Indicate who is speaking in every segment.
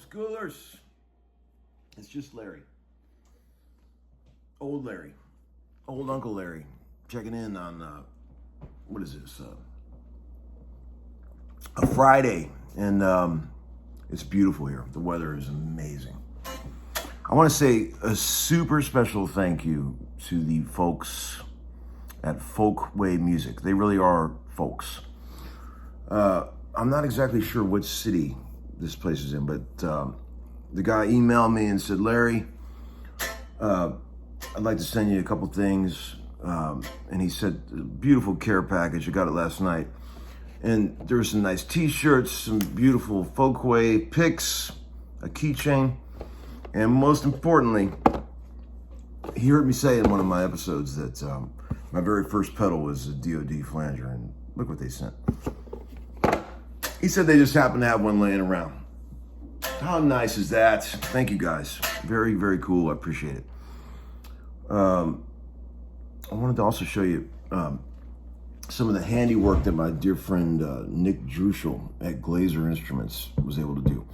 Speaker 1: Homeschoolers, it's just Larry. Old Larry. Old Uncle Larry. Checking in on, what is this? A Friday. And it's beautiful here. The weather is amazing. I want to say a super special thank you to the folks at Folkway Music. They really are folks. I'm not exactly sure which city this place is in, but the guy emailed me and said, Larry, I'd like to send you a couple things. And he said, beautiful care package. I got it last night. And there were some nice t-shirts, some beautiful Folkway picks, a keychain. And most importantly, he heard me say in one of my episodes that my very first pedal was a DOD flanger, and look what they sent. He said they just happened to have one laying around. How nice is that? Thank you guys. Very, very cool. I appreciate it. I wanted to also show you some of the handiwork that my dear friend Nick Druschel at Glazer Instruments was able to do.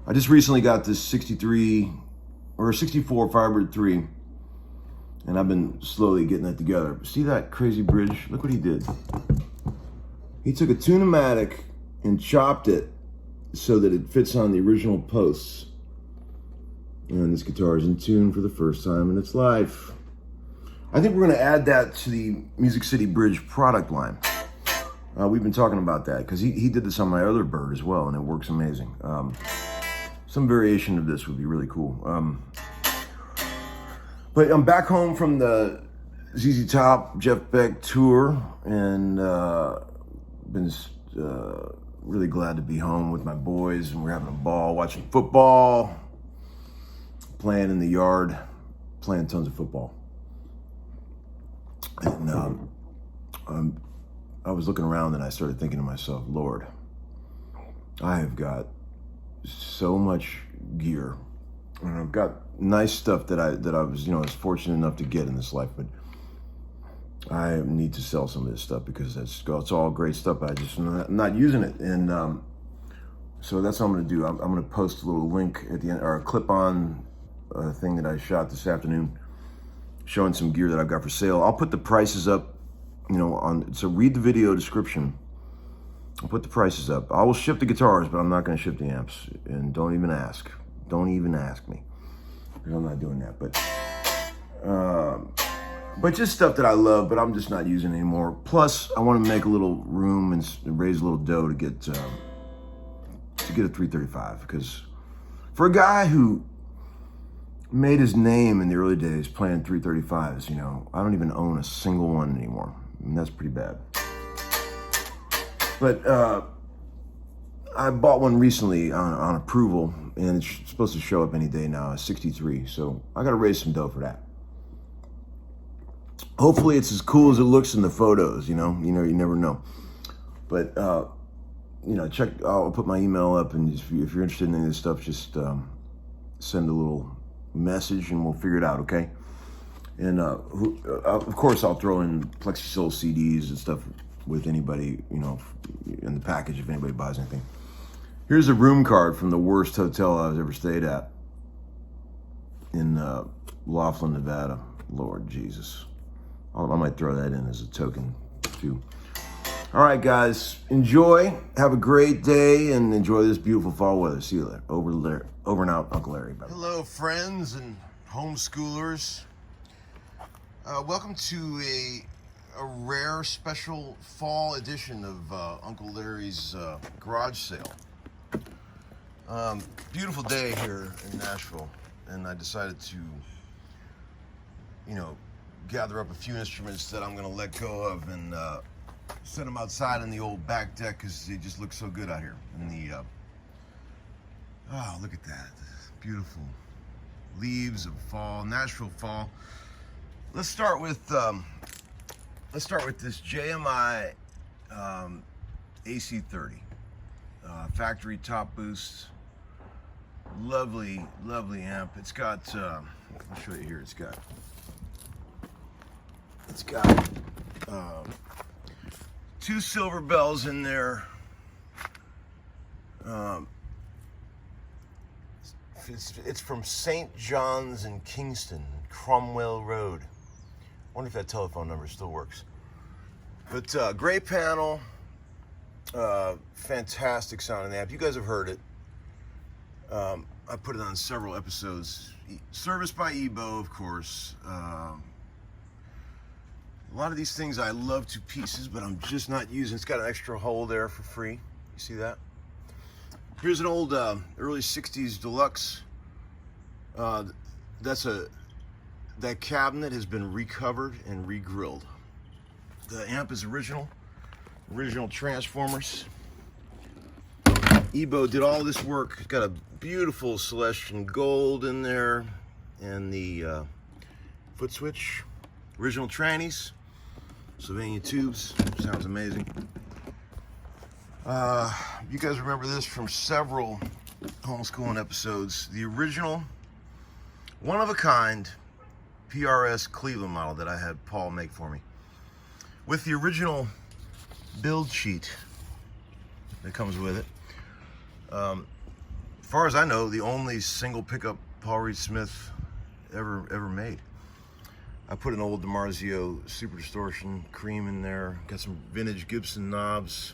Speaker 1: I just recently got this 63 or 64 Firebird 3, and I've been slowly getting that together. See that crazy bridge? Look what he did. He took a Tune-o-matic and chopped it so that it fits on the original posts. And this guitar is in tune for the first time in its life. I think we're going to add that to the Music City Bridge product line. We've been talking about that because he did this on my other bird as well, and it works amazing. Some variation of this would be really cool. But I'm back home from the ZZ Top Jeff Beck tour, and been really glad to be home with my boys, and we're having a ball watching football, playing in the yard, playing tons of football. And I was looking around and I started thinking to myself, Lord, I have got so much gear, and I've got nice stuff that I was, was fortunate enough to get in this life, but I need to sell some of this stuff because it's all great stuff, but I'm not using it. And so that's what I'm going to do. I'm going to post a little link at the end, or a clip-on thing that I shot this afternoon, showing some gear that I've got for sale. I'll put the prices up, so read the video description. I'll put the prices up. I will ship the guitars, but I'm not going to ship the amps. And don't even ask. Don't even ask me, because I'm not doing that. But just stuff that I love, but I'm just not using anymore. Plus, I want to make a little room and raise a little dough to get a 335, because for a guy who made his name in the early days playing 335s, I don't even own a single one anymore, and that's pretty bad. But I bought one recently on approval, and it's supposed to show up any day now, a 63. So I got to raise some dough for that. Hopefully it's as cool as it looks in the photos, you never know. But, I'll put my email up, and if you're interested in any of this stuff, just send a little message and we'll figure it out, okay? And of course I'll throw in Plexi-Soul CDs and stuff with anybody, in the package if anybody buys anything. Here's a room card from the worst hotel I was ever stayed at in Laughlin, Nevada. Lord Jesus. I might throw that in as a token too. All right, guys, enjoy. Have a great day and enjoy this beautiful fall weather. See you later. Over and out, Uncle Larry. Bye. Hello, friends and homeschoolers. Welcome to a rare special fall edition of Uncle Larry's garage sale. Beautiful day here in Nashville, and I decided to, gather up a few instruments that I'm going to let go of and set them outside on the old back deck because they just look so good out here. And oh, look at that. Beautiful leaves of fall, Nashville fall. Let's start with this JMI AC30 factory top boost. Lovely amp. It's got I'll show you here. It's got 2 silver bells in there. It's from St. John's in Kingston, Cromwell Road. I wonder if that telephone number still works. But gray panel, fantastic sound in the amp. You guys have heard it. I put it on several episodes. Serviced by Ebo, of course. A lot of these things I love to pieces, but I'm just not using. It's got an extra hole there for free. You see that? Here's an old early 60s deluxe. That cabinet has been recovered and re-grilled. The amp is original transformers. Ebo did all this work. It's got a beautiful Celestian gold in there, and the foot switch. Original trannies, Sylvania tubes. Sounds amazing. You guys remember this from several homeschooling episodes. The original, one-of-a-kind PRS Cleveland model that I had Paul make for me, with the original build sheet that comes with it. As far as I know, the only single pickup Paul Reed Smith ever made. I put an old Dimarzio Super Distortion cream in there. Got some vintage Gibson knobs.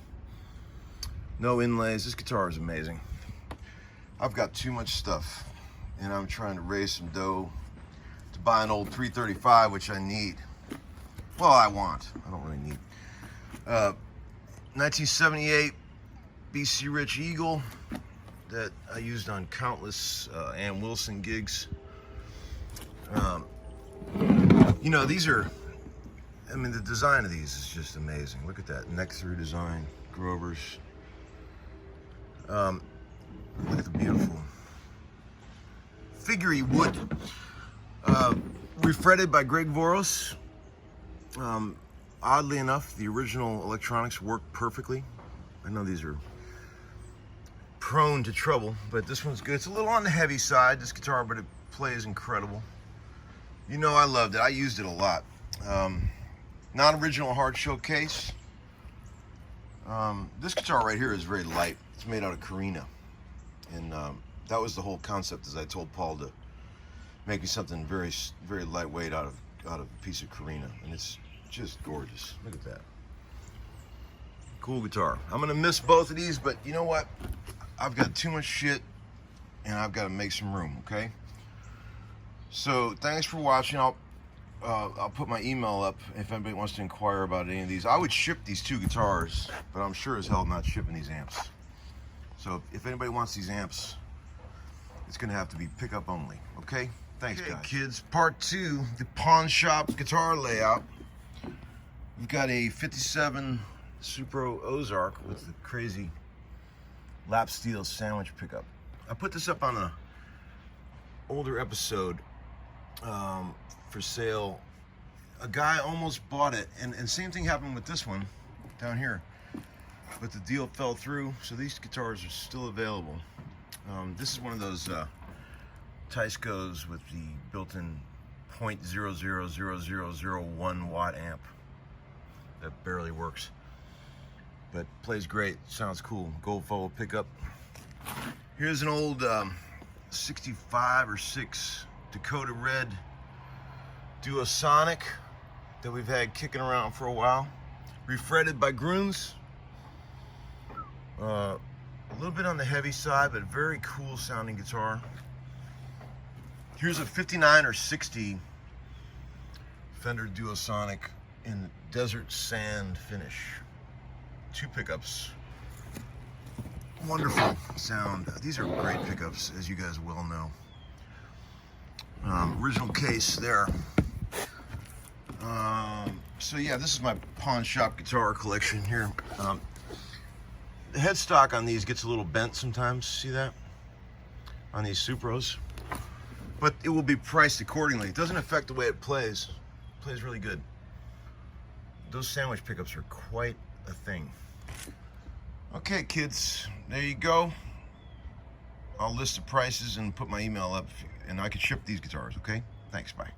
Speaker 1: No inlays. This guitar is amazing. I've got too much stuff, and I'm trying to raise some dough to buy an old 335, which I need. Well, I want. I don't really need. 1978 BC Rich Eagle that I used on countless Ann Wilson gigs. You know, these are, I mean, the design of these is just amazing. Look at that neck through design, Grovers. Look at the beautiful figurey wood. Refretted by Greg Voros. Oddly enough, the original electronics work perfectly. I know these are prone to trouble, but this one's good. It's a little on the heavy side, this guitar, but it plays incredible. You know, I loved it. I used it a lot. Non-original hard shell case. This guitar right here is very light. It's made out of Korina, and that was the whole concept. As I told Paul to make me something very, very lightweight out of a piece of Korina, and it's just gorgeous. Look at that. Cool guitar. I'm gonna miss both of these, but you know what? I've got too much shit, and I've got to make some room. Okay. So thanks for watching. I'll put my email up if anybody wants to inquire about any of these. I would ship these two guitars, but I'm sure as hell not shipping these amps. So if anybody wants these amps, it's gonna have to be pickup only. Okay. Thanks, guys. Kids, part 2, the pawn shop guitar layout. We've got a 57 Super Ozark with the crazy lap steel sandwich pickup. I put this up on an older episode for sale. A guy almost bought it, and same thing happened with this one down here, but the deal fell through, so these guitars are still available. This is one of those Tyscos with the built-in 0.000001 watt amp that barely works, but plays great, sounds cool. Gold fold pickup. Here's an old 65 or 6 Dakota Red Duosonic that we've had kicking around for a while. Refretted by Grooms. A little bit on the heavy side, but very cool sounding guitar. Here's a 59 or 60 Fender Duosonic in desert sand finish. 2 pickups. Wonderful sound. These are great pickups, as you guys well know. Original case there. So yeah, this is my pawn shop guitar collection here. The headstock on these gets a little bent sometimes. See that? On these Supros. But it will be priced accordingly. It doesn't affect the way it plays. It plays really good. Those sandwich pickups are quite a thing. Okay, kids, there you go. I'll list the prices and put my email up, and I can ship these guitars, okay? Thanks, bye.